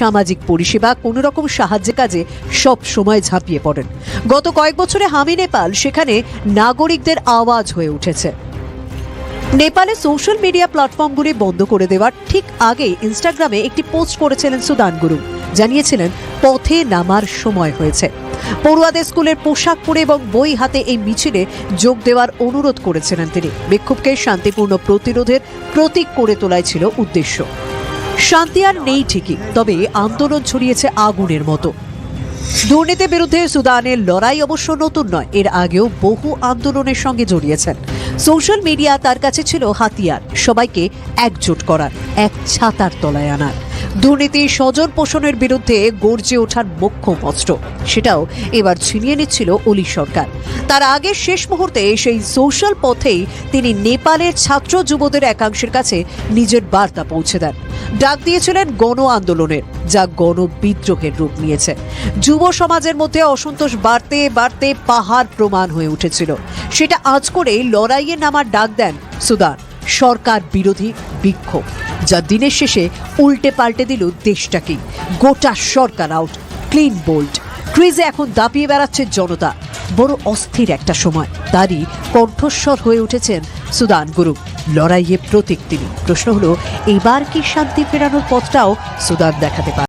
সামাজিক পরিষেবা, কোনো রকম সাহায্যের কাজে সব সময় ঝাঁপিয়ে পড়েন। গত কয়েক বছরে হামি নেপাল সেখানে নাগরিকদের আওয়াজ হয়ে উঠেছে। নেপালে সোশ্যাল মিডিয়া প্ল্যাটফর্মগুলি বন্ধ করে দেওয়ার ঠিক আগে ইনস্টাগ্রামে একটি পোস্ট করেছিলেন সুদান গুরুং। জানিয়েছিলেন পথে নামার সময় হয়েছে। পড়ুয়াদের স্কুলের পোশাক পরে এবং বই হাতে এই মিছিলে যোগ দেওয়ার অনুরোধ করেছিলেন তিনি। বিক্ষোভকে শান্তিপূর্ণ প্রতিরোধের প্রতীক করে তোলাই ছিল উদ্দেশ্য। শান্তি আর নেই ঠিকই, তবে আন্দোলন ছড়িয়েছে আগুনের মতো। দুর্নীতির বিরুদ্ধে সুদানের লড়াই অবশ্য নতুন নয়, এর আগেও বহু আন্দোলনের সঙ্গে জড়িয়েছেন। সোশ্যাল মিডিয়া তার কাছে ছিল হাতিয়ার, সবাইকে একজোট করার, এক ছাতার তলায় আনার। দুর্নীতি, স্বজন পোষণের বিরুদ্ধে গর্জে ওঠার মোক্ষম অস্ত্র, সেটাও এবার ছিনিয়ে নিচ্ছিল ওলি সরকার। তার আগে শেষ মুহূর্তে সেই সোশ্যাল পথেই তিনি নেপালের ছাত্র যুবদের একাংশের কাছে নিজের বার্তা পৌঁছে দেন। ডাক দিয়েছিলেন গণ আন্দোলনের, যা গণবিদ্রোহের রূপ নিয়েছে। যুব সমাজের মধ্যে অসন্তোষ বাড়তে বাড়তে পাহাড় প্রমাণ হয়ে উঠেছিল। সেটা আজ করেই লড়াইয়ে নামার ডাক দেন সুদান। সরকার বিরোধী বিক্ষোভ, যা দিনের শেষে উল্টে পাল্টে দিল দেশটাকেই। গোটা সরকার আউট, ক্লিন বোল্ড। ক্রিজে এখন দাপিয়ে বেড়াচ্ছে জনতা। বড় অস্থির একটা সময়, তারই কণ্ঠস্বর হয়ে উঠেছেন সুদান গুরুং। লড়াইয়ে প্রতীক তিনি। প্রশ্ন হলো, এবার কি শান্তি ফেরানোর পথটাও সুদান দেখাতে পারে?